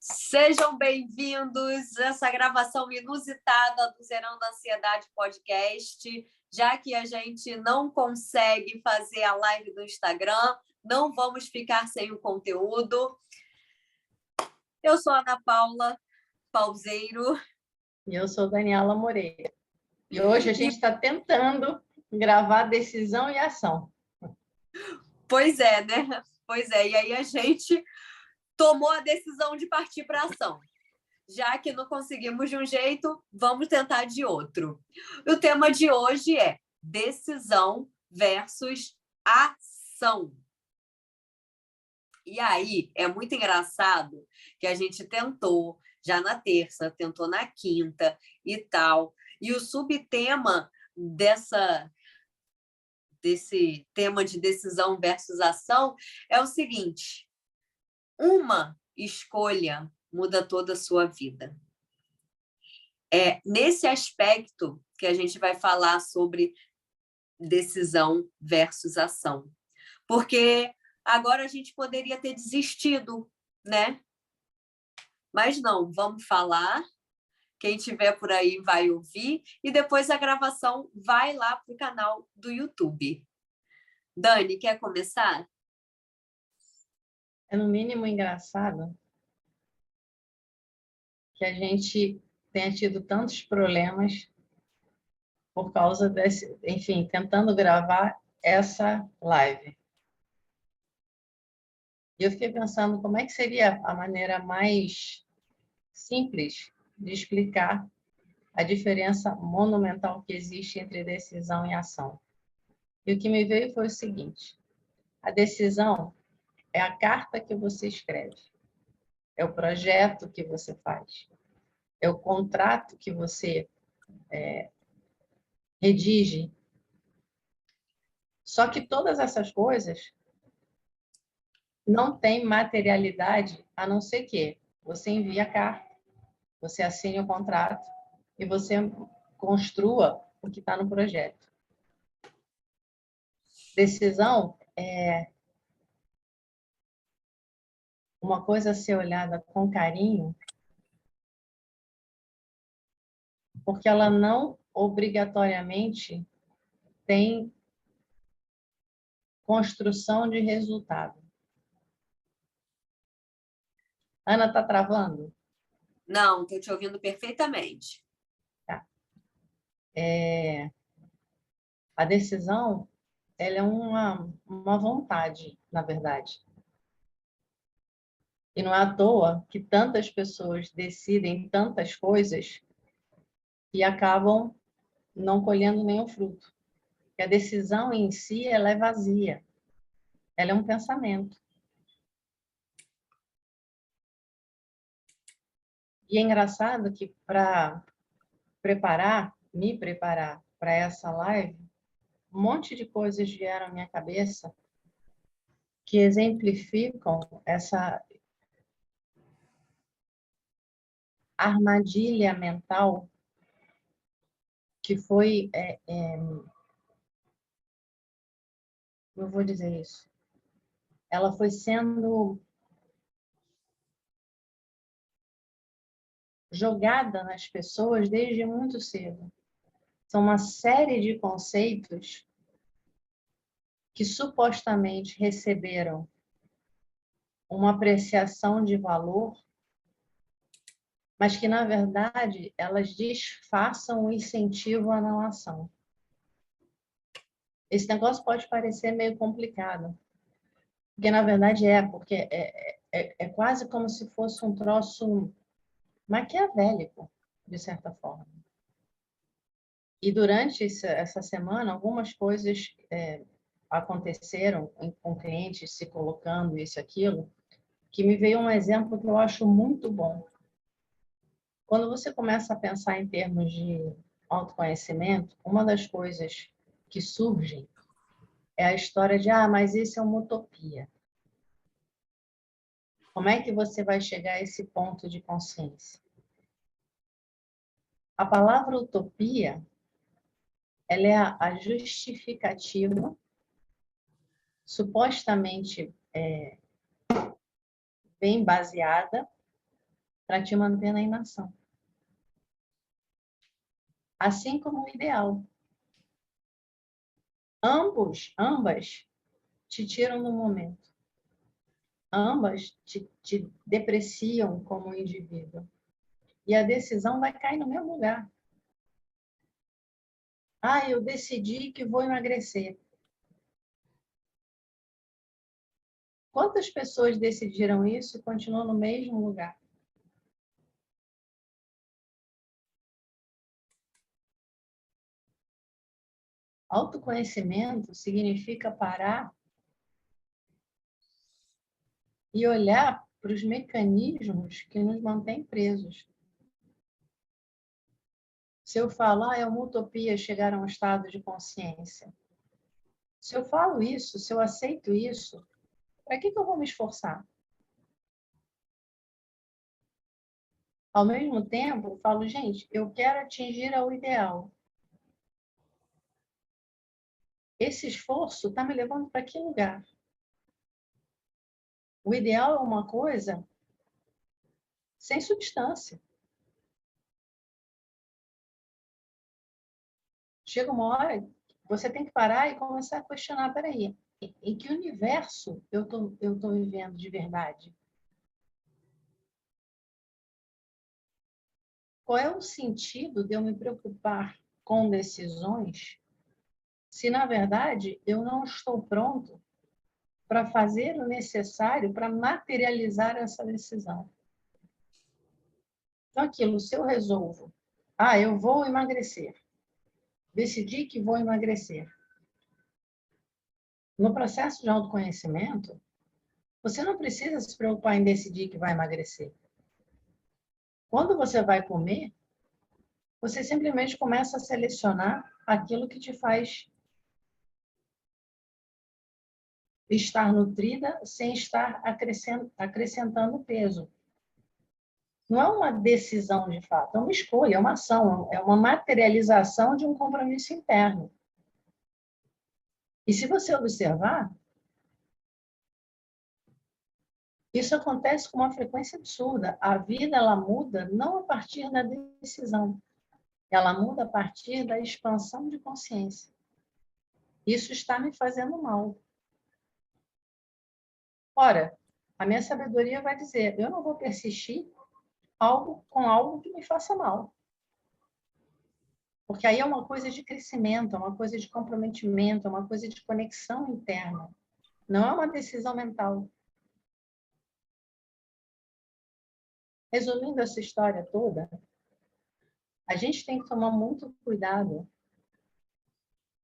Sejam bem-vindos a essa gravação inusitada do Zerando a Ansiedade Podcast. Já que a gente não consegue fazer a live do Instagram, não vamos ficar sem o conteúdo. Eu sou a Ana Paula Pauseiro. E eu sou Daniela Moreira. E hoje a gente está tentando gravar decisão e ação. Pois é, né? Pois é. E aí a gente tomou a decisão de partir para a ação. Já que não conseguimos de um jeito, vamos tentar de outro. O tema de hoje é decisão versus ação. E aí, é muito engraçado que a gente tentou já na terça, tentou na quinta e tal. E o subtema desse tema de decisão versus ação é o seguinte: uma escolha muda toda a sua vida. É nesse aspecto que a gente vai falar sobre decisão versus ação. Porque agora a gente poderia ter desistido, né? Mas não, vamos falar. Quem tiver por aí vai ouvir e depois a gravação vai lá para o canal do YouTube. Dani, quer começar? É no mínimo engraçado que a gente tenha tido tantos problemas por causa desse, enfim, tentando gravar essa live. E eu fiquei pensando como é que seria a maneira mais simples de explicar a diferença monumental que existe entre decisão e ação. E o que me veio foi o seguinte: a decisão é a carta que você escreve, é o projeto que você faz, é o contrato que você redige. Só que todas essas coisas não têm materialidade, a não ser que você envie a carta, você assine o contrato e você construa o que está no projeto. Decisão é uma coisa a ser olhada com carinho, porque ela não obrigatoriamente tem construção de resultado. Ana, está travando? Não, estou te ouvindo perfeitamente. Tá. A decisão, ela é uma vontade, na verdade. E não é à toa que tantas pessoas decidem tantas coisas e acabam não colhendo nenhum fruto. Porque a decisão em si, ela é vazia. Ela é um pensamento. E é engraçado que para me preparar para essa live, um monte de coisas vieram à minha cabeça que exemplificam essa armadilha mental que foi, eu vou dizer isso, ela foi sendo jogada nas pessoas desde muito cedo. São uma série de conceitos que supostamente receberam uma apreciação de valor, mas que, na verdade, elas disfarçam o incentivo à não ação. Esse negócio pode parecer meio complicado, porque, na verdade, porque é quase como se fosse um troço maquiavélico, de certa forma. E durante essa semana, algumas coisas aconteceram com clientes se colocando isso, aquilo, que me veio um exemplo que eu acho muito bom. Quando você começa a pensar em termos de autoconhecimento, uma das coisas que surgem é a história de, mas isso é uma utopia. Como é que você vai chegar a esse ponto de consciência? A palavra utopia, ela é a justificativa, supostamente bem baseada, para te manter na inação. Assim como o ideal. Ambas te tiram do momento. Ambas te depreciam como indivíduo. E a decisão vai cair no mesmo lugar. Ah, eu decidi que vou emagrecer. Quantas pessoas decidiram isso e continuam no mesmo lugar? Autoconhecimento significa parar e olhar para os mecanismos que nos mantêm presos. Se eu falo, é uma utopia chegar a um estado de consciência. Se eu falo isso, se eu aceito isso, para que eu vou me esforçar? Ao mesmo tempo, eu falo, gente, eu quero atingir ao ideal. Esse esforço está me levando para que lugar? O ideal é uma coisa sem substância. Chega uma hora que você tem que parar e começar a questionar, peraí, em que universo eu tô vivendo de verdade? Qual é o sentido de eu me preocupar com decisões se, na verdade, eu não estou pronto para fazer o necessário para materializar essa decisão? Então, aquilo, se eu resolvo, eu vou emagrecer, decidi que vou emagrecer. No processo de autoconhecimento, você não precisa se preocupar em decidir que vai emagrecer. Quando você vai comer, você simplesmente começa a selecionar aquilo que te faz estar nutrida sem estar acrescentando peso. Não é uma decisão de fato, é uma escolha, é uma ação, é uma materialização de um compromisso interno. E se você observar, isso acontece com uma frequência absurda. A vida, ela muda não a partir da decisão, ela muda a partir da expansão de consciência. Isso está me fazendo mal. Ora, a minha sabedoria vai dizer, eu não vou persistir com algo que me faça mal. Porque aí é uma coisa de crescimento, é uma coisa de comprometimento, é uma coisa de conexão interna. Não é uma decisão mental. Resumindo essa história toda, a gente tem que tomar muito cuidado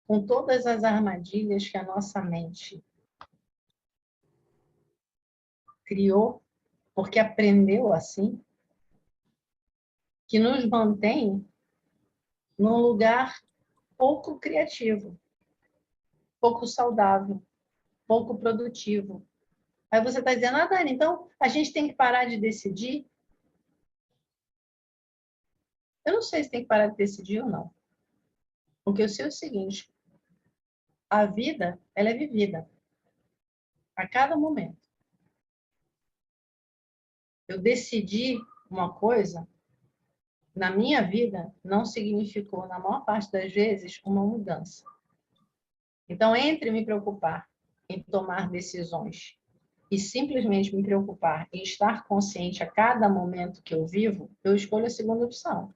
com todas as armadilhas que a nossa mente criou, porque aprendeu assim, que nos mantém num lugar pouco criativo, pouco saudável, pouco produtivo. Aí você está dizendo, Dani, então a gente tem que parar de decidir? Eu não sei se tem que parar de decidir ou não. O que eu sei é o seguinte, a vida, ela é vivida a cada momento. Eu decidi uma coisa, na minha vida, não significou, na maior parte das vezes, uma mudança. Então, entre me preocupar em tomar decisões e simplesmente me preocupar em estar consciente a cada momento que eu vivo, eu escolho a segunda opção.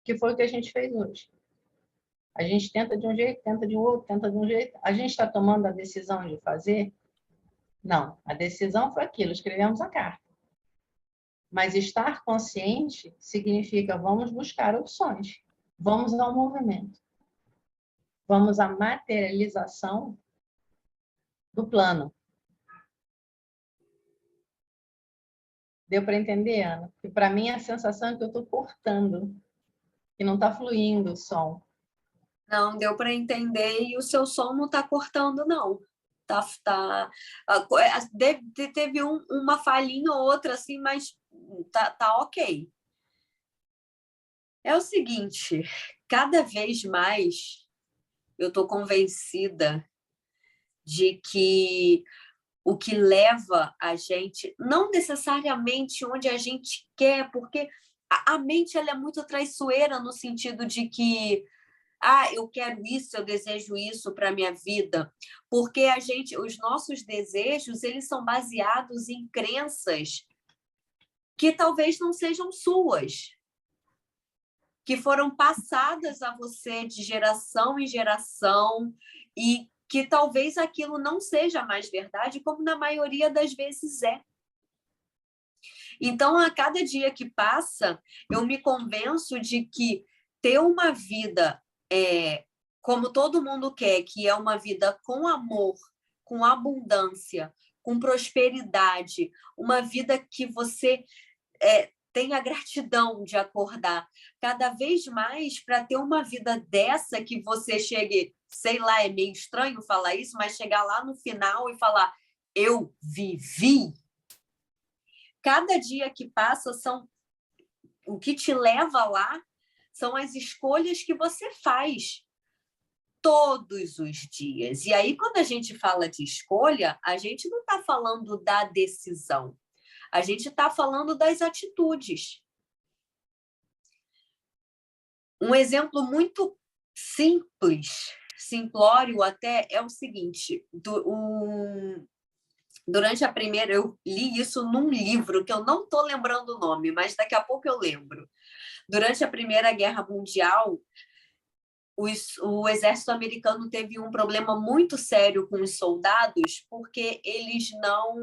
Que foi o que a gente fez hoje. A gente tenta de um jeito, tenta de outro, tenta de um jeito. A gente está tomando a decisão de fazer? Não. A decisão foi aquilo, escrevemos a carta. Mas estar consciente significa vamos buscar opções. Vamos ao movimento. Vamos à materialização do plano. Deu para entender, Ana? Porque para mim a sensação é que eu estou cortando, que não está fluindo o som. Não, deu para entender e o seu som não está cortando, não. Teve uma falhinha ou outra, assim, mas tá ok. É o seguinte, cada vez mais eu estou convencida de que o que leva a gente, não necessariamente onde a gente quer, porque a mente ela é muito traiçoeira no sentido de que eu quero isso, eu desejo isso para a minha vida, porque os nossos desejos, eles são baseados em crenças que talvez não sejam suas, que foram passadas a você de geração em geração e que talvez aquilo não seja mais verdade, como na maioria das vezes é. Então, a cada dia que passa, eu me convenço de que ter uma vida como todo mundo quer, que é uma vida com amor, com abundância, com prosperidade, uma vida que você tenha gratidão de acordar cada vez mais para ter uma vida dessa que você chegue, sei lá, é meio estranho falar isso, mas chegar lá no final e falar, eu vivi. Cada dia que passa o que te leva lá são as escolhas que você faz todos os dias. E aí, quando a gente fala de escolha, a gente não está falando da decisão. A gente está falando das atitudes. Um exemplo muito simples, simplório até, é o seguinte. Durante a primeira, eu li isso num livro, que eu não estou lembrando o nome, mas daqui a pouco eu lembro. Durante a Primeira Guerra Mundial, o exército americano teve um problema muito sério com os soldados, porque eles não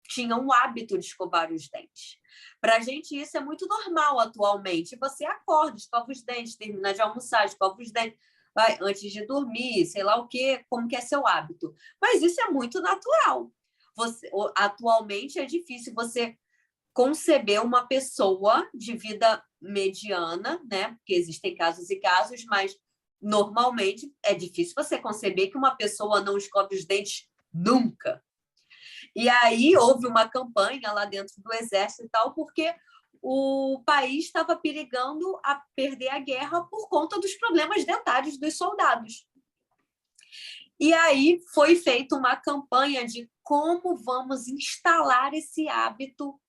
tinham o hábito de escovar os dentes. Para a gente, isso é muito normal atualmente. Você acorda, escova os dentes, termina de almoçar, escova os dentes, vai antes de dormir, sei lá o quê, como que é seu hábito. Mas isso é muito natural. Atualmente é difícil você conceber uma pessoa de vida mediana, né? Porque existem casos e casos, mas normalmente é difícil você conceber que uma pessoa não escove os dentes nunca. E aí houve uma campanha lá dentro do exército e tal, porque o país estava perigando a perder a guerra por conta dos problemas dentários dos soldados. E aí foi feita uma campanha de como vamos instalar esse hábito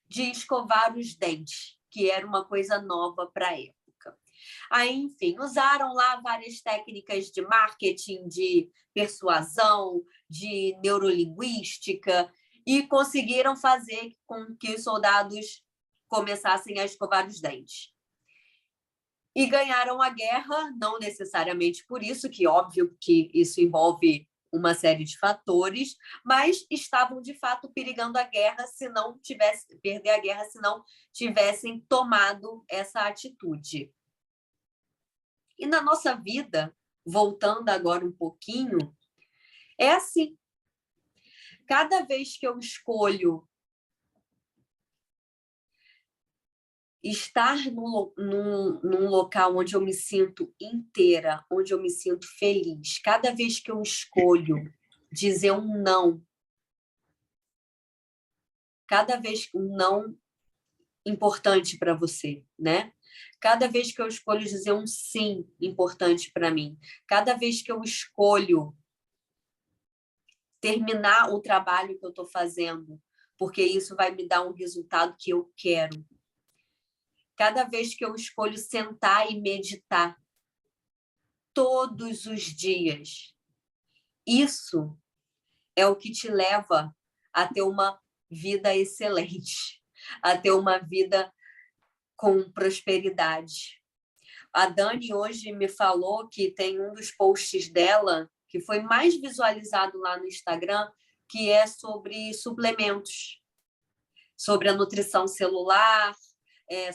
de escovar os dentes, que era uma coisa nova para a época. Aí, enfim, usaram lá várias técnicas de marketing, de persuasão, de neurolinguística, e conseguiram fazer com que os soldados começassem a escovar os dentes. E ganharam a guerra, não necessariamente por isso, que óbvio que isso envolve uma série de fatores, mas estavam de fato perigando a guerra perder a guerra se não tivessem tomado essa atitude. E na nossa vida, voltando agora um pouquinho, é assim. Cada vez que eu escolho estar num local onde eu me sinto inteira, onde eu me sinto feliz, cada vez que eu escolho dizer um não, cada vez um não importante para você, né? Cada vez que eu escolho dizer um sim importante para mim, cada vez que eu escolho terminar o trabalho que eu estou fazendo, porque isso vai me dar um resultado que eu quero. Cada vez que eu escolho sentar e meditar, todos os dias, isso é o que te leva a ter uma vida excelente, a ter uma vida com prosperidade. A Dani hoje me falou que tem um dos posts dela que foi mais visualizado lá no Instagram, que é sobre suplementos, sobre a nutrição celular,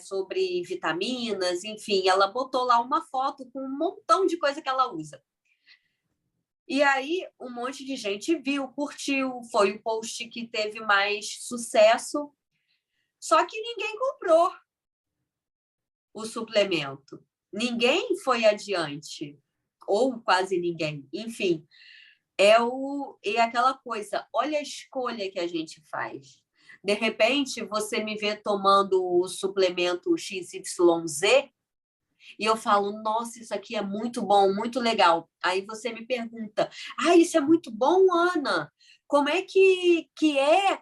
sobre vitaminas, enfim, ela botou lá uma foto com um montão de coisa que ela usa. E aí um monte de gente viu, curtiu, foi o post que teve mais sucesso, só que ninguém comprou o suplemento. Ninguém foi adiante, ou quase ninguém. Enfim, é aquela coisa, olha a escolha que a gente faz. De repente, você me vê tomando o suplemento XYZ e eu falo, nossa, isso aqui é muito bom, muito legal. Aí você me pergunta, isso é muito bom, Ana? como é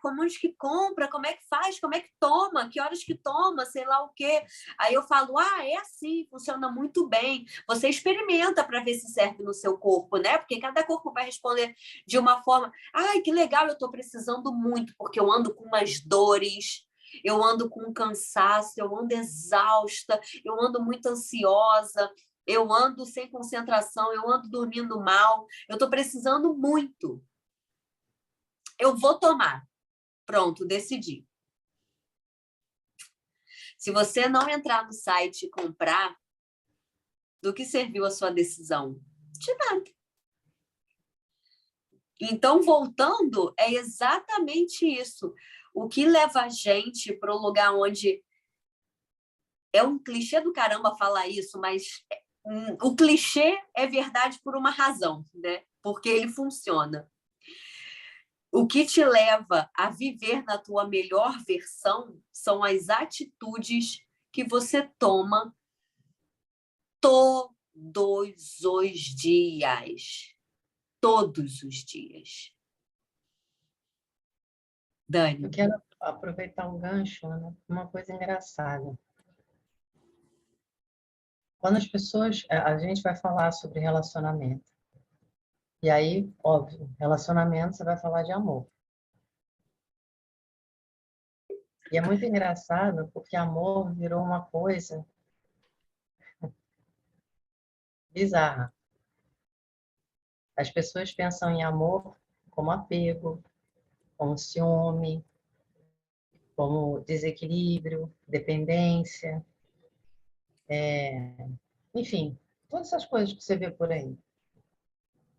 como onde que compra, como é que faz, como é que toma, que horas que toma, sei lá o quê. Aí eu falo, é assim, funciona muito bem. Você experimenta para ver se serve no seu corpo, né? Porque cada corpo vai responder de uma forma. Ai, que legal, eu estou precisando muito, porque eu ando com umas dores, eu ando com um cansaço, eu ando exausta, eu ando muito ansiosa, eu ando sem concentração, eu ando dormindo mal, eu estou precisando muito. Eu vou tomar. Pronto, decidi. Se você não entrar no site e comprar, do que serviu a sua decisão? De nada. Então, voltando, é exatamente isso. O que leva a gente para o lugar onde... É um clichê do caramba falar isso, mas o clichê é verdade por uma razão, né? Porque ele funciona. O que te leva a viver na tua melhor versão são as atitudes que você toma todos os dias. Todos os dias. Dani. Eu quero aproveitar um gancho, Ana, uma coisa engraçada. Quando as pessoas... A gente vai falar sobre relacionamento. E aí, óbvio, relacionamento, você vai falar de amor. E é muito engraçado porque amor virou uma coisa bizarra. As pessoas pensam em amor como apego, como ciúme, como desequilíbrio, dependência, enfim, todas essas coisas que você vê por aí.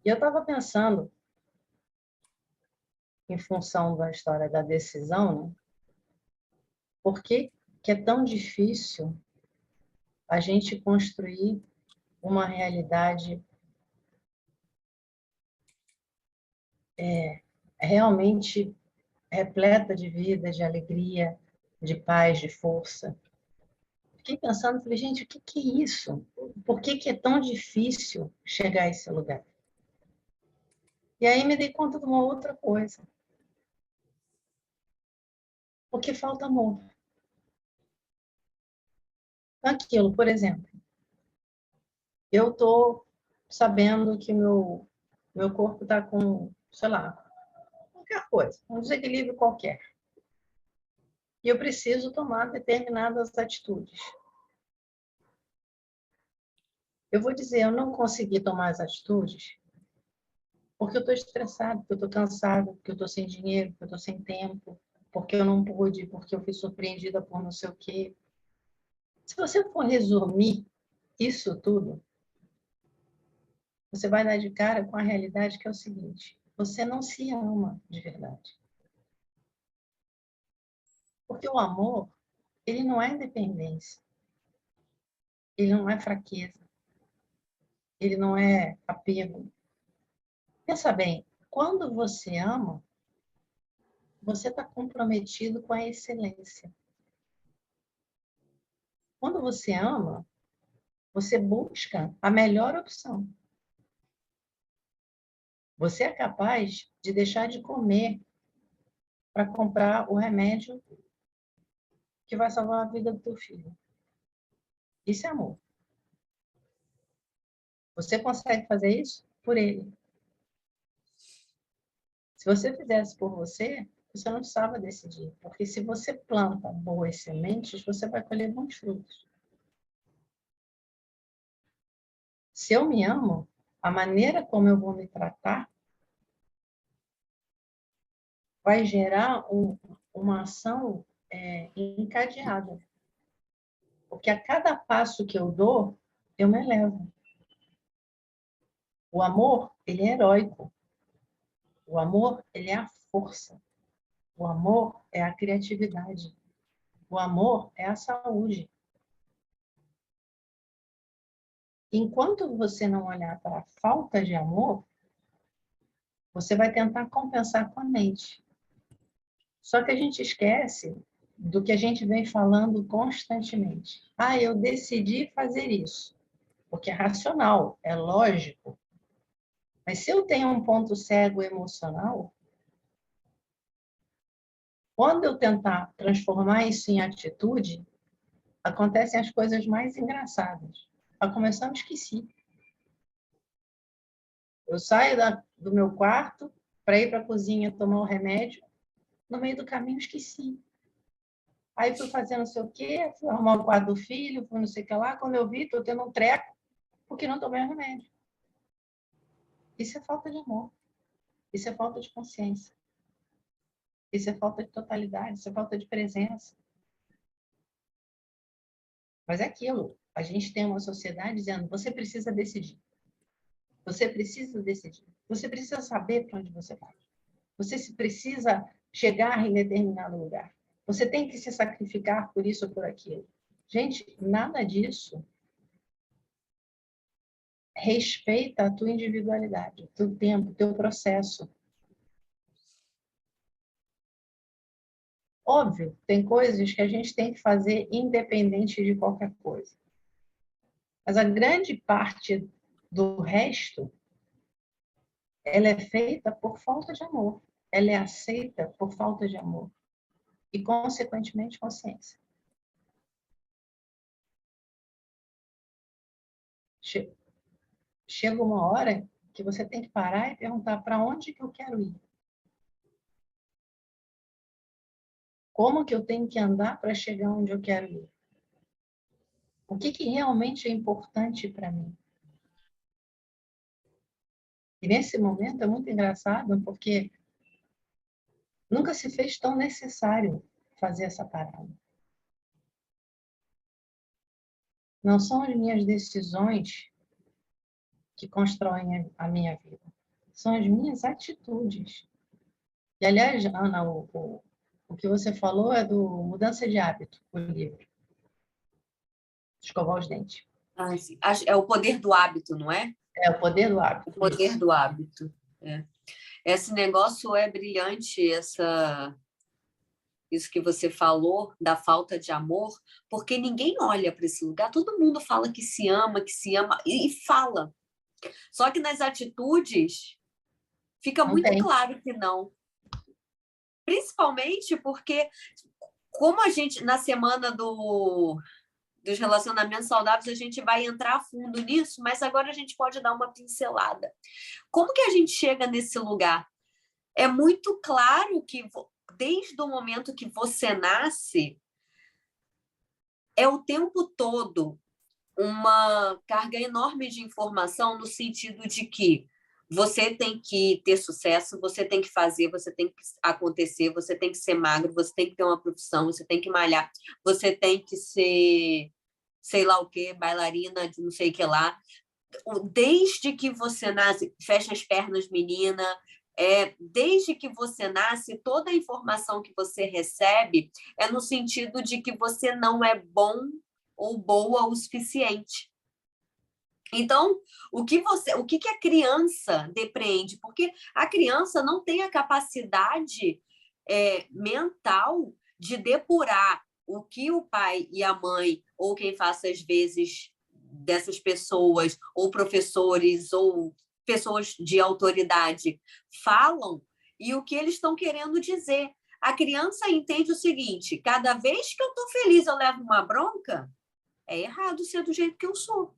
E eu estava pensando, em função da história da decisão, né? Por que é tão difícil a gente construir uma realidade realmente repleta de vida, de alegria, de paz, de força? Fiquei pensando, falei, gente, o que é isso? Por que é tão difícil chegar a esse lugar? E aí me dei conta de uma outra coisa. Porque falta amor. Aquilo, por exemplo, eu estou sabendo que meu corpo está com, sei lá, qualquer coisa, um desequilíbrio qualquer. E eu preciso tomar determinadas atitudes. Eu vou dizer, eu não consegui tomar as atitudes porque eu estou estressado, porque eu estou cansado, porque eu estou sem dinheiro, porque eu estou sem tempo, porque eu não pude, porque eu fui surpreendida por não sei o quê. Se você for resumir isso tudo, você vai dar de cara com a realidade que é o seguinte: você não se ama de verdade. Porque o amor, ele não é dependência, ele não é fraqueza, ele não é apego. Pensa bem, quando você ama, você está comprometido com a excelência. Quando você ama, você busca a melhor opção. Você é capaz de deixar de comer para comprar o remédio que vai salvar a vida do teu filho. Isso é amor. Você consegue fazer isso por ele. Se você fizesse por você, você não precisava decidir. Porque se você planta boas sementes, você vai colher bons frutos. Se eu me amo, a maneira como eu vou me tratar vai gerar uma ação encadeada. Porque a cada passo que eu dou, eu me elevo. O amor, ele é heróico. O amor, ele é a força. O amor é a criatividade. O amor é a saúde. Enquanto você não olhar para a falta de amor, você vai tentar compensar com a mente. Só que a gente esquece do que a gente vem falando constantemente. Eu decidi fazer isso, porque é racional, é lógico. Mas se eu tenho um ponto cego emocional, Quando eu tentar transformar isso em atitude, acontecem as coisas mais engraçadas. A começar, eu esqueci. Eu saio do meu quarto para ir para a cozinha tomar o remédio. No meio do caminho, esqueci. Aí fui fazer não sei o quê, fui arrumar o quarto do filho, fui não sei o que lá. Quando eu vi, estou tendo um treco porque não tomei o remédio. Isso é falta de amor. Isso é falta de consciência. Isso é falta de totalidade. Isso é falta de presença. Mas é aquilo. A gente tem uma sociedade dizendo: você precisa decidir. Você precisa decidir. Você precisa saber para onde você vai. Você precisa chegar em determinado lugar. Você tem que se sacrificar por isso ou por aquilo. Gente, nada disso respeita a tua individualidade, o teu tempo, o teu processo. Óbvio, tem coisas que a gente tem que fazer independente de qualquer coisa. Mas a grande parte do resto, ela é feita por falta de amor. Ela é aceita por falta de amor. E, consequentemente, consciência. Chega uma hora que você tem que parar e perguntar para onde que eu quero ir. Como que eu tenho que andar para chegar onde eu quero ir? O que realmente é importante para mim? E nesse momento é muito engraçado, porque nunca se fez tão necessário fazer essa parada. Não são as minhas decisões que constroem a minha vida. São as minhas atitudes. E, aliás, Ana, o que você falou é do Mudança de Hábito, o livro. Escovar os dentes. Sim. É o poder do hábito, não é? É o poder do hábito. O poder isso. do hábito. É. Esse negócio é brilhante, isso que você falou da falta de amor, porque ninguém olha para esse lugar. Todo mundo fala que se ama e fala. Só que nas atitudes fica Não muito tem. claro que não. Principalmente porque, como a gente, na semana dos relacionamentos saudáveis, a gente vai entrar a fundo nisso, mas agora a gente pode dar uma pincelada. Como que a gente chega nesse lugar? É muito claro que, desde o momento que você nasce, é o tempo todo uma carga enorme de informação no sentido de que você tem que ter sucesso, você tem que fazer, você tem que acontecer, você tem que ser magro, você tem que ter uma profissão, você tem que malhar, você tem que ser, sei lá o quê, bailarina de não sei o que lá. Desde que você nasce, fecha as pernas, menina, desde que você nasce, toda a informação que você recebe é no sentido de que você não é bom ou boa o suficiente. Então, o que a criança depreende? Porque a criança não tem a capacidade mental de depurar o que o pai e a mãe, ou quem faça às vezes dessas pessoas, ou professores, ou pessoas de autoridade falam, e o que eles estão querendo dizer. A criança entende o seguinte: cada vez que eu estou feliz, eu levo uma bronca, é errado ser do jeito que eu sou.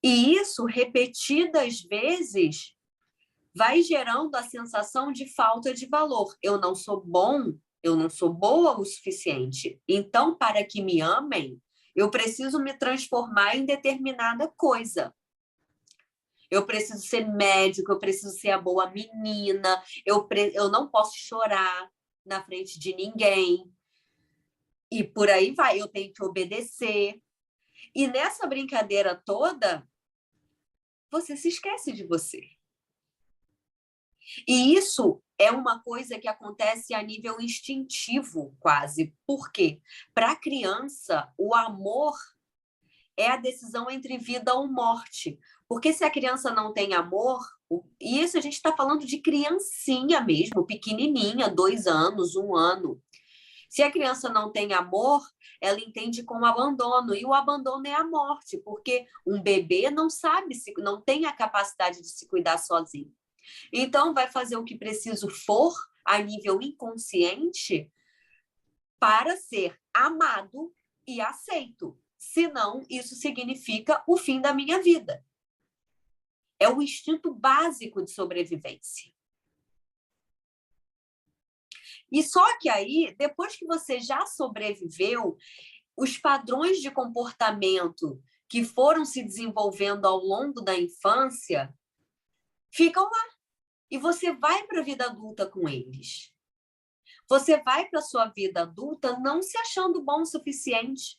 E isso, repetidas vezes, vai gerando a sensação de falta de valor. Eu não sou bom, eu não sou boa o suficiente. Então, para que me amem, eu preciso me transformar em determinada coisa. Eu preciso ser médico, eu preciso ser a boa menina, eu não posso chorar na frente de ninguém. E por aí vai, eu tenho que obedecer. E nessa brincadeira toda, você se esquece de você. E isso é uma coisa que acontece a nível instintivo, quase. Por quê? Para a criança, o amor é a decisão entre vida ou morte. Porque se a criança não tem amor, e isso a gente está falando de criancinha mesmo, pequenininha, 2 anos, 1 ano. Se a criança não tem amor, ela entende como abandono, e o abandono é a morte, porque um bebê não sabe, não tem a capacidade de se cuidar sozinho. Então, vai fazer o que preciso for, a nível inconsciente, para ser amado e aceito. Senão, isso significa o fim da minha vida. É o instinto básico de sobrevivência. E só que aí, depois que você já sobreviveu, os padrões de comportamento que foram se desenvolvendo ao longo da infância ficam lá. E você vai para a vida adulta com eles. Você vai para a sua vida adulta não se achando bom o suficiente.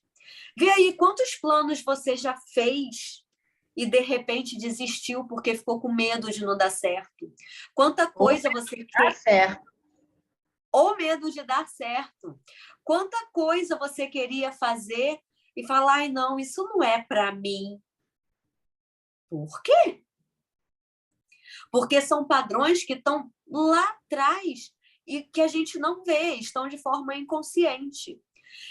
Vê aí quantos planos você já fez e, de repente, desistiu porque ficou com medo de não dar certo. Quanta coisa você Tá certo. Ou medo de dar certo. Quanta coisa você queria fazer e falar, ai, não, isso não é para mim. Por quê? Porque são padrões que estão lá atrás e que a gente não vê, estão de forma inconsciente.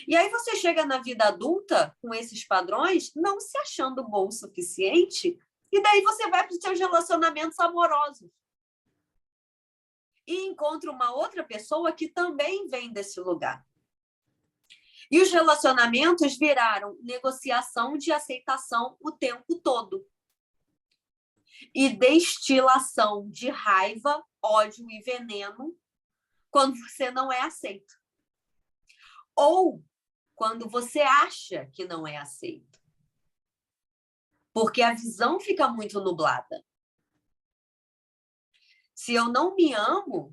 E aí você chega na vida adulta com esses padrões, não se achando bom o suficiente, e daí você vai para os seus relacionamentos amorosos. E encontra uma outra pessoa que também vem desse lugar. E os relacionamentos viraram negociação de aceitação o tempo todo. E destilação de raiva, ódio e veneno quando você não é aceito. Ou quando você acha que não é aceito. Porque a visão fica muito nublada. Se eu não me amo,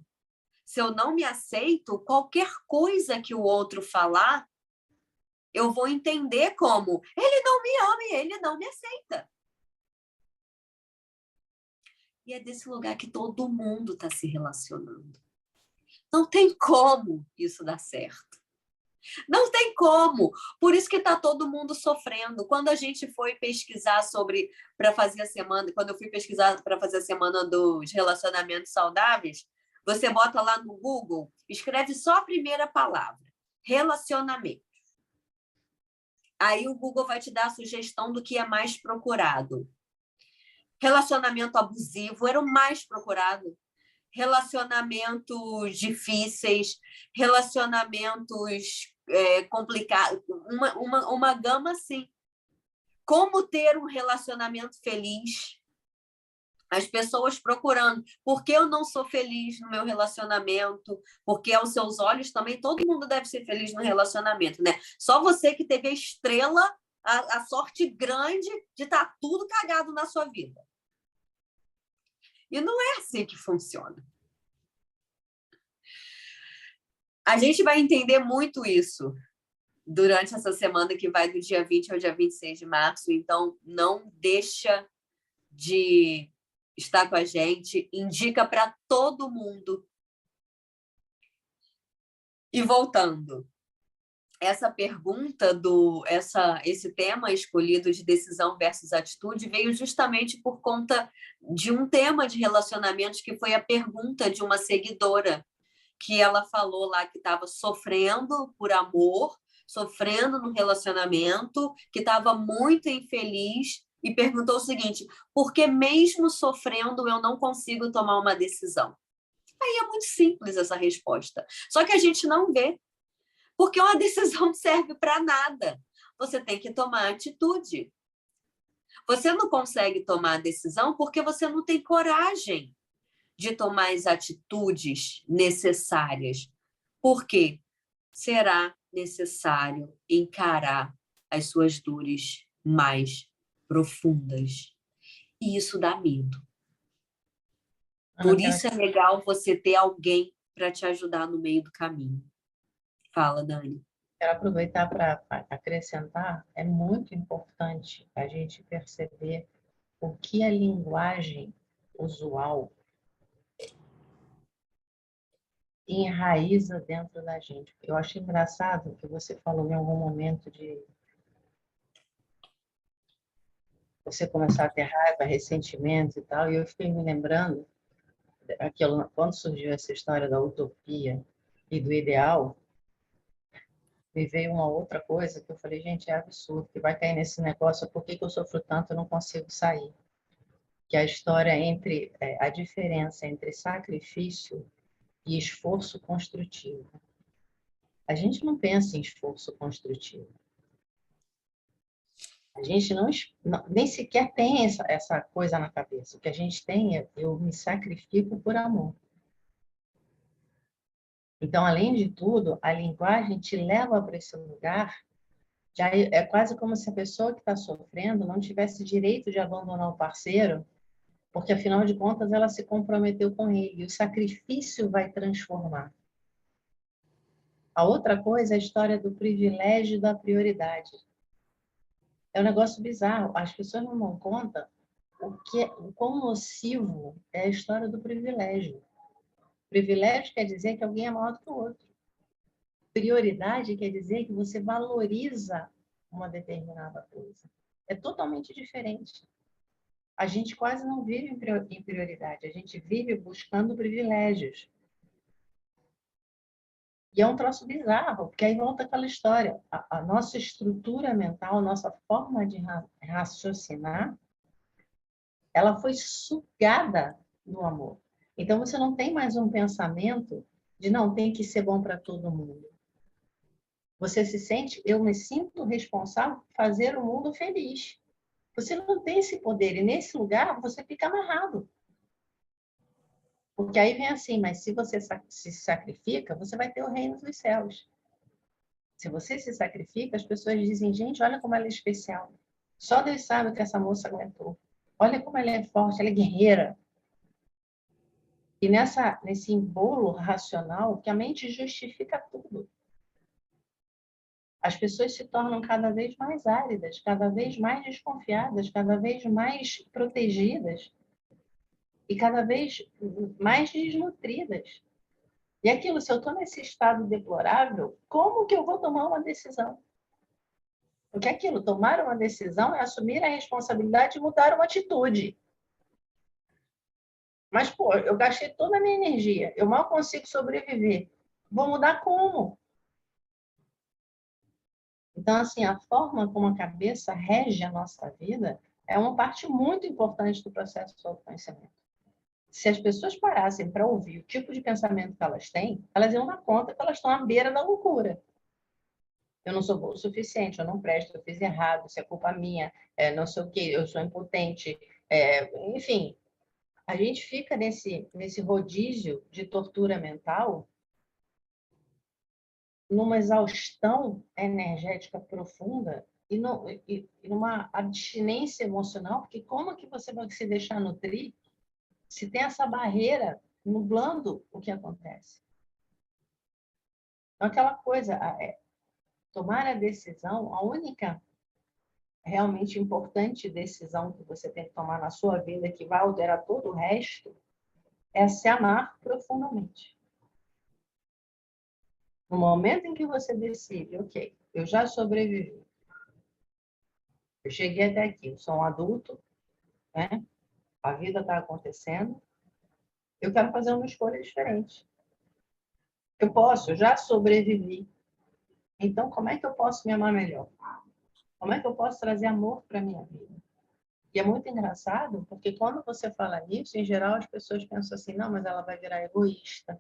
se eu não me aceito, qualquer coisa que o outro falar, eu vou entender como ele não me ama e ele não me aceita. E é desse lugar que todo mundo está se relacionando. Não tem como isso dar certo. Não tem como. Por isso que está todo mundo sofrendo. Quando a gente foi pesquisar para fazer a semana, quando eu fui pesquisar para fazer a semana dos relacionamentos saudáveis, você bota lá no Google, escreve só a primeira palavra, relacionamento. Aí o Google vai te dar a sugestão do que é mais procurado. Relacionamento abusivo era o mais procurado. Relacionamentos difíceis, relacionamentos complicados, uma gama assim. Como ter um relacionamento feliz? As pessoas procurando. Por que eu não sou feliz no meu relacionamento? Porque aos seus olhos também todo mundo deve ser feliz no relacionamento, né? Só você que teve a estrela, a sorte grande de estar tudo cagado na sua vida. E não é assim que funciona. A gente vai entender muito isso durante essa semana que vai do dia 20 ao dia 26 de março. Então, não deixa de estar com a gente. Indica para todo mundo. E voltando, essa pergunta esse tema escolhido de decisão versus atitude veio justamente por conta de um tema de relacionamentos que foi a pergunta de uma seguidora, que ela falou lá que estava sofrendo por amor, sofrendo no relacionamento, que estava muito infeliz e perguntou o seguinte: por que mesmo sofrendo eu não consigo tomar uma decisão? Aí é muito simples essa resposta. Só que a gente não vê. Porque uma decisão não serve para nada. Você tem que tomar atitude. Você não consegue tomar a decisão porque você não tem coragem de tomar as atitudes necessárias. Por quê? Será necessário encarar as suas dores mais profundas. E isso dá medo. Por isso é legal você ter alguém para te ajudar no meio do caminho. Fala, Dani. Quero aproveitar para acrescentar, é muito importante a gente perceber o que a linguagem usual enraiza dentro da gente. Eu achei engraçado que você falou em algum momento de você começar a ter raiva, ressentimento e tal, e eu fiquei me lembrando, quando surgiu essa história da utopia e do ideal, me veio uma outra coisa que eu falei, gente, é absurdo, que vai cair nesse negócio, por que eu sofro tanto e não consigo sair? que a história entre a diferença entre sacrifício e esforço construtivo. A gente não pensa em esforço construtivo. A gente nem sequer tem essa coisa na cabeça. O que a gente tem é eu me sacrifico por amor. Então, além de tudo, a linguagem te leva para esse lugar. Já é quase como se a pessoa que está sofrendo não tivesse direito de abandonar o parceiro, porque, afinal de contas, ela se comprometeu com ele. E o sacrifício vai transformar. A outra coisa é a história do privilégio e da prioridade. É um negócio bizarro. As pessoas não dão conta o quão nocivo é a história do privilégio. Privilégio quer dizer que alguém é maior do que o outro. Prioridade quer dizer que você valoriza uma determinada coisa. É totalmente diferente. A gente quase não vive em prioridade, a gente vive buscando privilégios. E é um troço bizarro, porque aí volta aquela história. A nossa estrutura mental, a nossa forma de raciocinar, ela foi sugada no amor. Então, você não tem mais um pensamento de não, tem que ser bom para todo mundo. Você se sente, eu me sinto responsável por fazer o mundo feliz. Você não tem esse poder, e nesse lugar você fica amarrado. Porque aí vem assim, mas se você se sacrifica, você vai ter o reino dos céus. Se você se sacrifica, as pessoas dizem, gente, olha como ela é especial. Só Deus sabe o que essa moça aguentou. Olha como ela é forte, ela é guerreira. E nesse embolo racional, que a mente justifica tudo. As pessoas se tornam cada vez mais áridas, cada vez mais desconfiadas, cada vez mais protegidas e cada vez mais desnutridas. E aquilo, se eu estou nesse estado deplorável, como que eu vou tomar uma decisão? Porque aquilo, tomar uma decisão é assumir a responsabilidade de mudar uma atitude. Mas, pô, eu gastei toda a minha energia, eu mal consigo sobreviver. Vou mudar como? Então, assim, a forma como a cabeça rege a nossa vida é uma parte muito importante do processo do autoconhecimento. Se as pessoas parassem para ouvir o tipo de pensamento que elas têm, elas iam dar conta que elas estão à beira da loucura. Eu não sou boa o suficiente, eu não presto, eu fiz errado, isso é culpa minha, não sei o quê, eu sou impotente. Enfim, a gente fica nesse rodízio de tortura mental, numa exaustão energética profunda e numa abstinência emocional, porque como que você vai se deixar nutrir se tem essa barreira nublando o que acontece? Então, aquela coisa, tomar a decisão, a única realmente importante decisão que você tem que tomar na sua vida, que vai alterar todo o resto, é se amar profundamente. No momento em que você decide, ok, eu já sobrevivi, eu cheguei até aqui, eu sou um adulto, né? A vida está acontecendo, eu quero fazer uma escolha diferente. Eu já sobrevivi. Então, como é que eu posso me amar melhor? Como é que eu posso trazer amor para a minha vida? E é muito engraçado, porque quando você fala nisso, em geral as pessoas pensam assim, não, mas ela vai virar egoísta,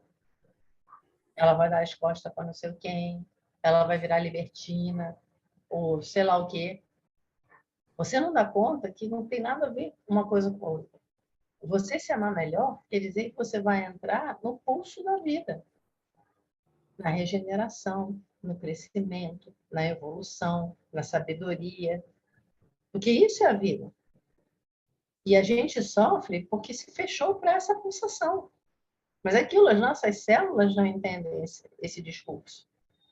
ela vai dar as costas para não sei quem, ela vai virar libertina, ou sei lá o quê. Você não dá conta que não tem nada a ver uma coisa com a outra. Você se amar melhor quer dizer que você vai entrar no pulso da vida, na regeneração, no crescimento, na evolução, na sabedoria, porque isso é a vida. E a gente sofre porque se fechou para essa pulsação. Mas aquilo, as nossas células não entendem esse discurso.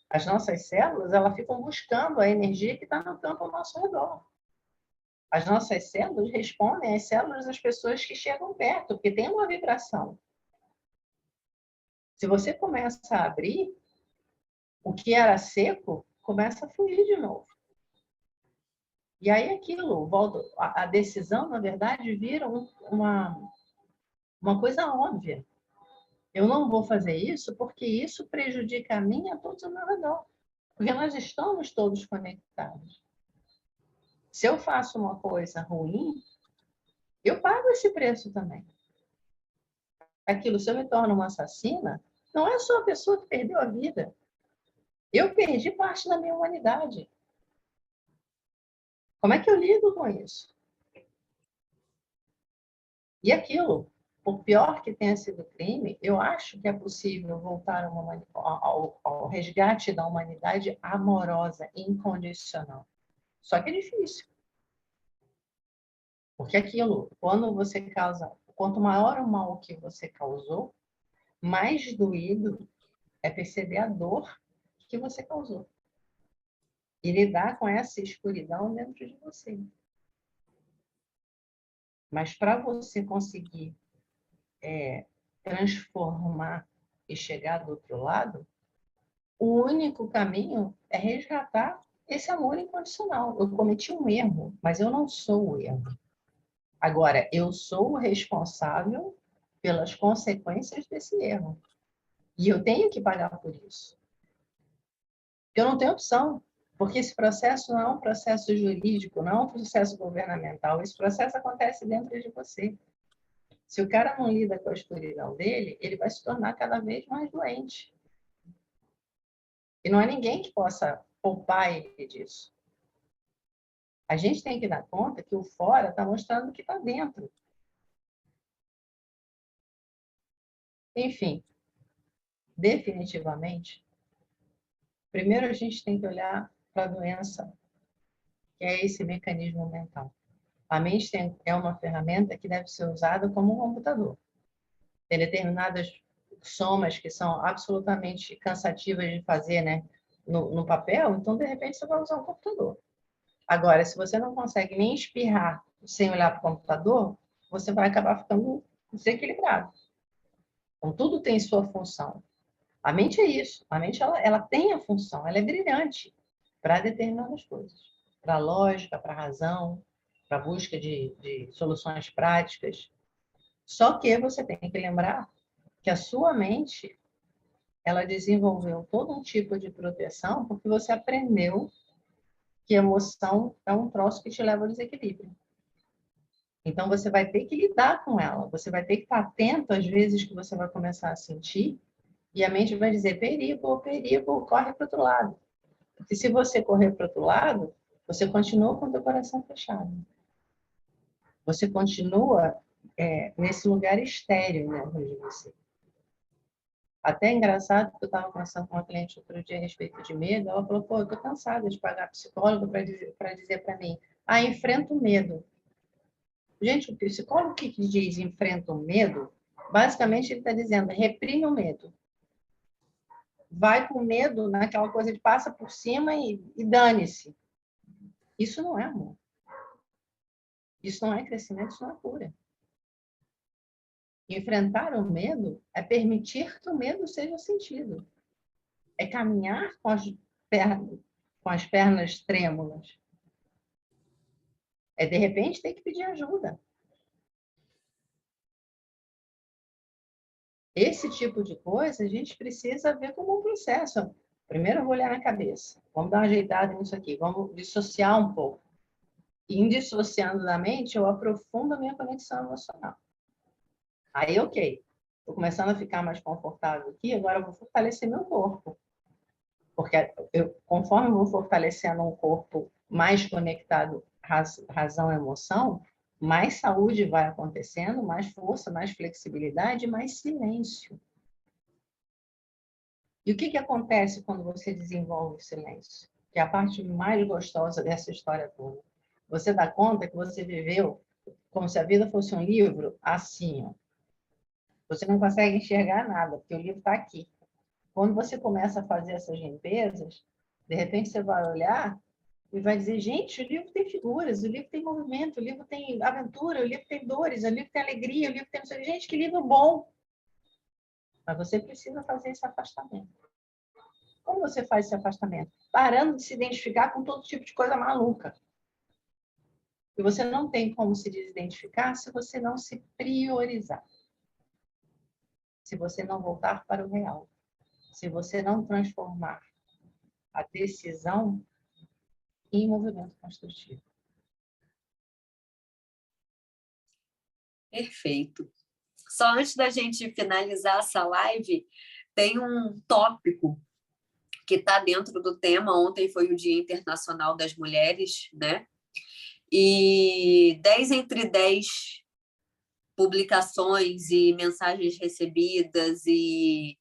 As nossas células, elas ficam buscando a energia que está no campo ao nosso redor. As nossas células respondem às células das pessoas que chegam perto, porque tem uma vibração. Se você começa a abrir, o que era seco começa a fluir de novo. E aí aquilo, a decisão, na verdade, vira uma coisa óbvia. Eu não vou fazer isso porque isso prejudica a mim e a todos ao meu redor. Porque nós estamos todos conectados. Se eu faço uma coisa ruim, Eu pago esse preço também. Aquilo, se eu me torno uma assassina, não é só a pessoa que perdeu a vida. Eu perdi parte da minha humanidade. Como é que eu lido com isso? E aquilo, por pior que tenha sido o crime, eu acho que é possível voltar ao resgate da humanidade amorosa, incondicional. Só que é difícil. Porque aquilo, quando você causa, quanto maior o mal que você causou, mais doído é perceber a dor que você causou. E lidar com essa escuridão dentro de você. Mas para você conseguir transformar e chegar do outro lado, o único caminho é resgatar esse amor incondicional. Eu cometi um erro, mas eu não sou o erro. Agora, eu sou o responsável pelas consequências desse erro. E eu tenho que pagar por isso. Eu não tenho opção, porque esse processo não é um processo jurídico, não é um processo governamental. Esse processo acontece dentro de você. Se o cara não lida com a escuridão dele, ele vai se tornar cada vez mais doente. E não há ninguém que possa poupar ele disso. A gente tem que dar conta que o fora está mostrando o que está dentro. Enfim, definitivamente, primeiro a gente tem que olhar para a doença, que é esse mecanismo mental. A mente é uma ferramenta que deve ser usada como um computador. Tem determinadas somas que são absolutamente cansativas de fazer, né, no papel, então, de repente, você vai usar um computador. Agora, se você não consegue nem espirrar sem olhar para o computador, você vai acabar ficando desequilibrado. Então, tudo tem sua função. A mente é isso. A mente ela tem a função, ela é brilhante para determinadas coisas. Para a lógica, para a razão, para a busca de soluções práticas. Só que você tem que lembrar que a sua mente ela desenvolveu todo um tipo de proteção porque você aprendeu que emoção é um troço que te leva ao desequilíbrio. Então, você vai ter que lidar com ela. Você vai ter que estar atento às vezes que você vai começar a sentir e a mente vai dizer, perigo, perigo, corre para o outro lado. Porque se você correr para o outro lado, você continua com o teu coração fechado. Você continua nesse lugar estéril dentro de você. Até é engraçado, porque eu estava conversando com uma cliente outro dia a respeito de medo, ela falou, pô, eu estou cansada de pagar psicólogo para dizer para mim, enfrenta o medo. Gente, o psicólogo que diz enfrenta o medo, basicamente ele está dizendo, reprime o medo. Vai com medo naquela coisa de passa por cima e dane-se. Isso não é amor. Isso não é crescimento, isso não é cura. Enfrentar o medo é permitir que o medo seja sentido. É caminhar com as pernas trêmulas. É, de repente, ter que pedir ajuda. Esse tipo de coisa a gente precisa ver como um processo. Primeiro eu vou olhar na cabeça. Vamos dar uma ajeitada nisso aqui. Vamos dissociar um pouco. E em dissociando da mente, eu aprofundo a minha conexão emocional. Aí, ok. Estou começando a ficar mais confortável aqui, agora eu vou fortalecer meu corpo. Porque conforme eu vou fortalecendo um corpo mais conectado razão e emoção, mais saúde vai acontecendo, mais força, mais flexibilidade, mais silêncio. E o que acontece quando você desenvolve o silêncio? Que é a parte mais gostosa dessa história toda. Você dá conta que você viveu como se a vida fosse um livro assim, ó. Você não consegue enxergar nada, porque o livro está aqui. Quando você começa a fazer essas limpezas, de repente você vai olhar e vai dizer, gente, o livro tem figuras, o livro tem movimento, o livro tem aventura, o livro tem dores, o livro tem alegria, o livro tem... Gente, que livro bom! Mas você precisa fazer esse afastamento. Como você faz esse afastamento? Parando de se identificar com todo tipo de coisa maluca. E você não tem como se desidentificar se você não se priorizar. Se você não voltar para o real. Se você não transformar a decisão em movimento construtivo. Perfeito. Só antes da gente finalizar essa live, tem um tópico que está dentro do tema. Ontem foi o Dia Internacional das Mulheres, né? E 10 entre 10 publicações e mensagens recebidas e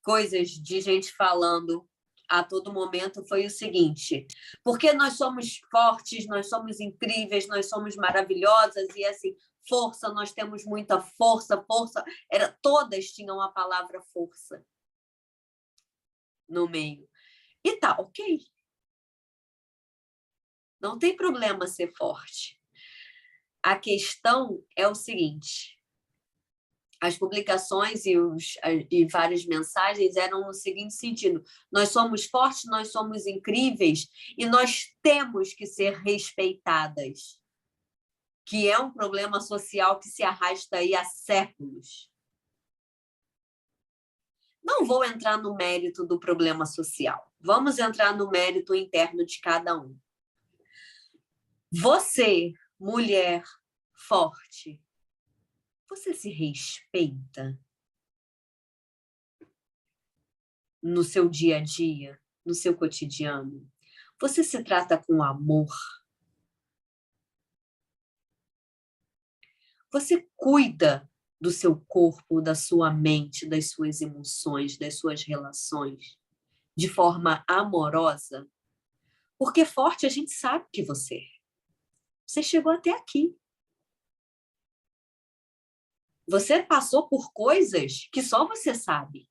coisas de gente falando a todo momento foi o seguinte: porque nós somos fortes, nós somos incríveis, nós somos maravilhosas, e assim, força, nós temos muita força, força. Todas tinham a palavra força no meio. E tá, ok. Não tem problema ser forte. A questão é o seguinte: as publicações e várias mensagens eram no seguinte sentido: nós somos fortes, nós somos incríveis e nós temos que ser respeitadas, que é um problema social que se arrasta aí há séculos. Não vou entrar no mérito do problema social. Vamos entrar no mérito interno de cada um. Você, mulher forte, você se respeita no seu dia a dia, no seu cotidiano? Você se trata com amor? Você cuida do seu corpo, da sua mente, das suas emoções, das suas relações de forma amorosa? Porque forte a gente sabe que você é. Você chegou até aqui. Você passou por coisas que só você sabe.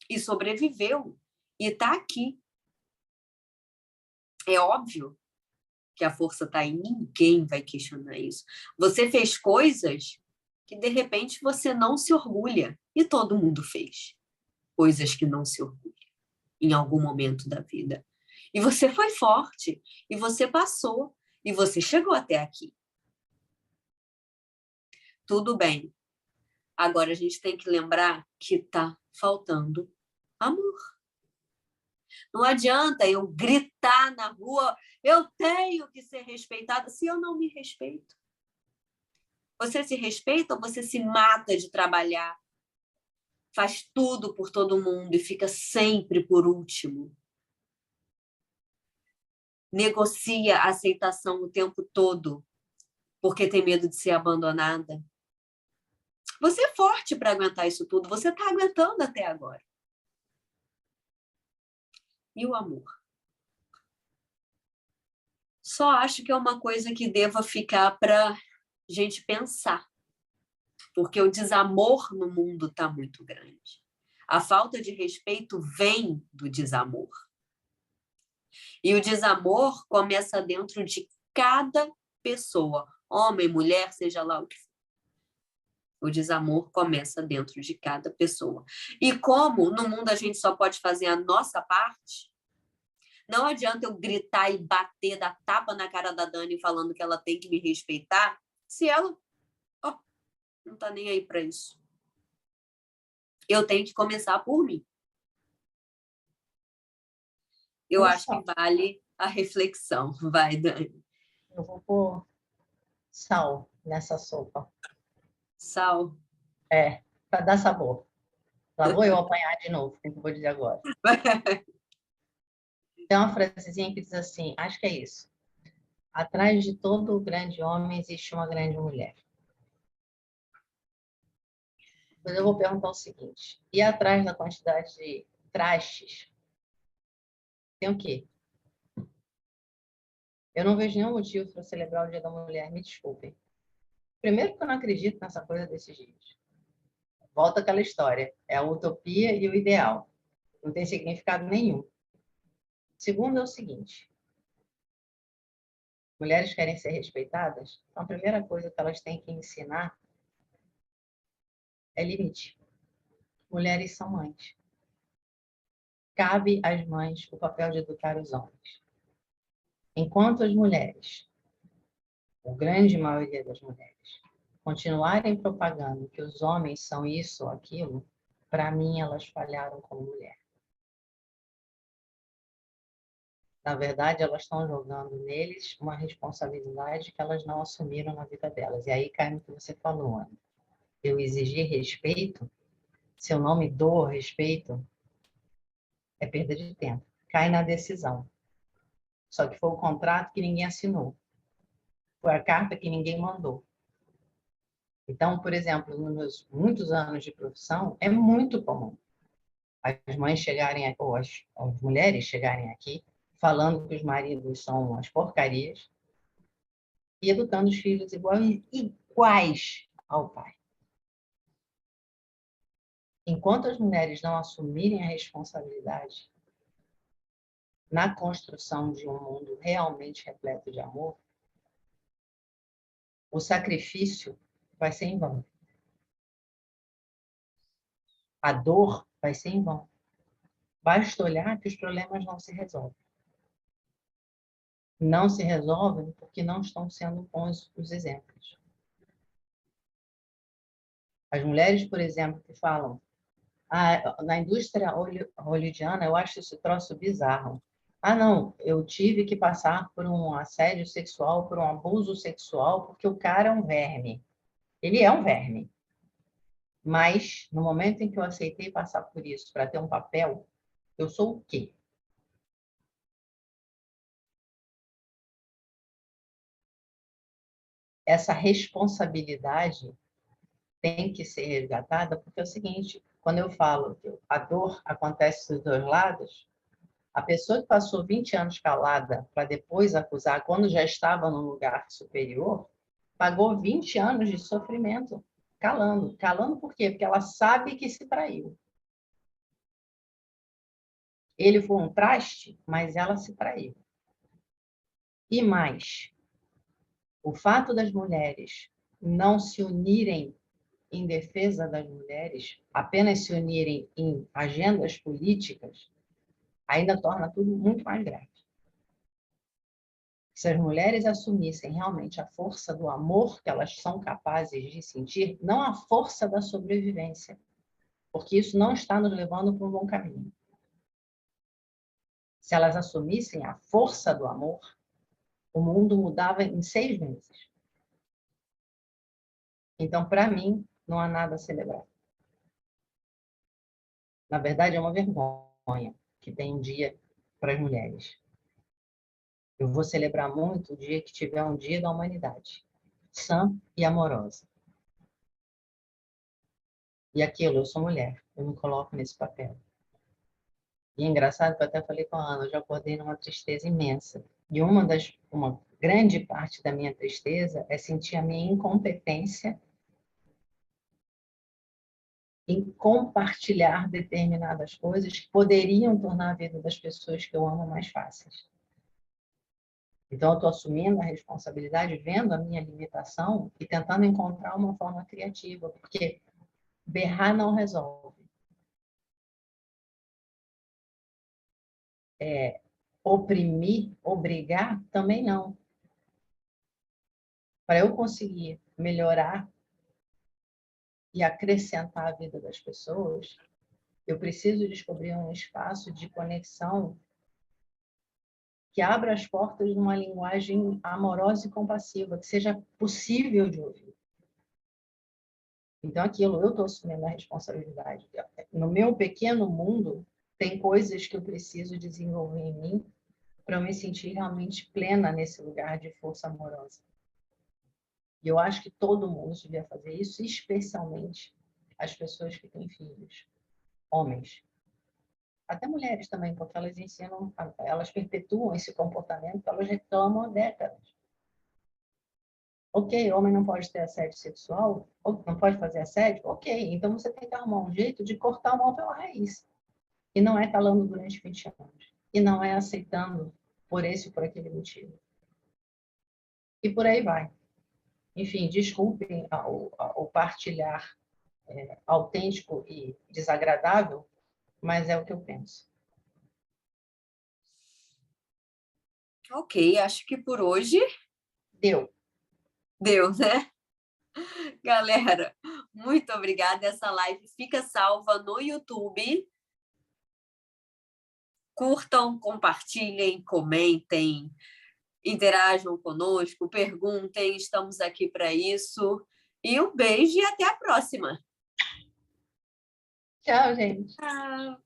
E sobreviveu. E está aqui. É óbvio que a força está aí. Ninguém vai questionar isso. Você fez coisas que, de repente, você não se orgulha. E todo mundo fez coisas que não se orgulha em algum momento da vida. E você foi forte. E você passou. E você chegou até aqui. Tudo bem. Agora a gente tem que lembrar que está faltando amor. Não adianta eu gritar na rua, eu tenho que ser respeitada, se eu não me respeito. Você se respeita ou você se mata de trabalhar, faz tudo por todo mundo e fica sempre por último? Negocia a aceitação o tempo todo porque tem medo de ser abandonada. Você é forte para aguentar isso tudo, você está aguentando até agora. E o amor? Só acho que é uma coisa que deva ficar para gente pensar, porque o desamor no mundo está muito grande. A falta de respeito vem do desamor. E o desamor começa dentro de cada pessoa, homem, mulher, seja lá o que for. O desamor começa dentro de cada pessoa. E como no mundo a gente só pode fazer a nossa parte, não adianta eu gritar e bater, dar tapa na cara da Dani falando que ela tem que me respeitar, se ela não está nem aí para isso. Eu tenho que começar por mim. Eu acho que vale a reflexão. Vai, Dani. Eu vou pôr sal nessa sopa. Sal. Para dar sabor. Lá vou eu apanhar de novo, o que eu vou dizer agora. Tem uma frasezinha que diz assim, acho que é isso. Atrás de todo grande homem existe uma grande mulher. Mas eu vou perguntar o seguinte, e atrás da quantidade de trastes, tem o quê? Eu não vejo nenhum motivo para celebrar o Dia da Mulher, me desculpem. Primeiro que eu não acredito nessa coisa desses dias. Volta aquela história, é a utopia e o ideal. Não tem significado nenhum. Segundo é o seguinte, mulheres querem ser respeitadas, então a primeira coisa que elas têm que ensinar é limite. Mulheres são mães. Cabe às mães o papel de educar os homens. Enquanto as mulheres, a grande maioria das mulheres, continuarem propagando que os homens são isso ou aquilo, para mim elas falharam como mulher. Na verdade, elas estão jogando neles uma responsabilidade que elas não assumiram na vida delas. E aí cai no que você falou, Ana. Eu exigir respeito, se eu não me dou respeito, é perda de tempo. Cai na decisão. Só que foi o contrato que ninguém assinou. Foi a carta que ninguém mandou. Então, por exemplo, nos meus muitos anos de profissão, é muito comum as mães chegarem, ou as mulheres chegarem aqui, falando que os maridos são umas porcarias e educando os filhos iguais ao pai. Enquanto as mulheres não assumirem a responsabilidade na construção de um mundo realmente repleto de amor, o sacrifício vai ser em vão. A dor vai ser em vão. Basta olhar que os problemas não se resolvem. Não se resolvem porque não estão sendo bons os exemplos. As mulheres, por exemplo, que falam, na indústria hollywoodiana, eu acho esse troço bizarro. Ah, não, eu tive que passar por um assédio sexual, por um abuso sexual, porque o cara é um verme. Ele é um verme. Mas, no momento em que eu aceitei passar por isso para ter um papel, eu sou o quê? Essa responsabilidade tem que ser resgatada, porque é o seguinte, quando eu falo que a dor acontece dos dois lados, a pessoa que passou 20 anos calada para depois acusar, quando já estava num lugar superior, pagou 20 anos de sofrimento calando. Calando por quê? Porque ela sabe que se traiu. Ele foi um traste, mas ela se traiu. E mais, o fato das mulheres não se unirem em defesa das mulheres, apenas se unirem em agendas políticas, ainda torna tudo muito mais grave. Se as mulheres assumissem realmente a força do amor que elas são capazes de sentir, não a força da sobrevivência, porque isso não está nos levando para um bom caminho. Se elas assumissem a força do amor, o mundo mudava em 6 meses. Então, para mim, não há nada a celebrar. Na verdade, é uma vergonha que tem um dia para as mulheres. Eu vou celebrar muito o dia que tiver um dia da humanidade, sã e amorosa. E aquilo, eu sou mulher, eu me coloco nesse papel. E é engraçado que eu até falei com a Ana, eu já acordei numa tristeza imensa. E uma grande parte da minha tristeza é sentir a minha incompetência em compartilhar determinadas coisas que poderiam tornar a vida das pessoas que eu amo mais fáceis. Então, eu estou assumindo a responsabilidade, vendo a minha limitação e tentando encontrar uma forma criativa, porque berrar não resolve. Oprimir, obrigar, também não. Para eu conseguir melhorar e acrescentar a vida das pessoas, eu preciso descobrir um espaço de conexão que abra as portas de uma linguagem amorosa e compassiva, que seja possível de ouvir. Então, aquilo, eu estou assumindo a responsabilidade. No meu pequeno mundo, tem coisas que eu preciso desenvolver em mim para eu me sentir realmente plena nesse lugar de força amorosa. E eu acho que todo mundo devia fazer isso, especialmente as pessoas que têm filhos, homens. Até mulheres também, porque elas ensinam, elas perpetuam esse comportamento que elas reclamam há décadas. Ok, homem não pode ter assédio sexual, não pode fazer assédio? Ok, então você tem que arrumar um jeito de cortar o mal pela raiz. E não é calando durante 20 anos. E não é aceitando por esse ou por aquele motivo. E por aí vai. Enfim, desculpem o partilhar autêntico e desagradável, mas é o que eu penso. Ok, acho que por hoje Deu. deu, né? Galera, muito obrigada. Essa live fica salva no YouTube. Curtam, compartilhem, comentem, interajam conosco, perguntem, estamos aqui para isso. E um beijo e até a próxima. Tchau, gente. Tchau.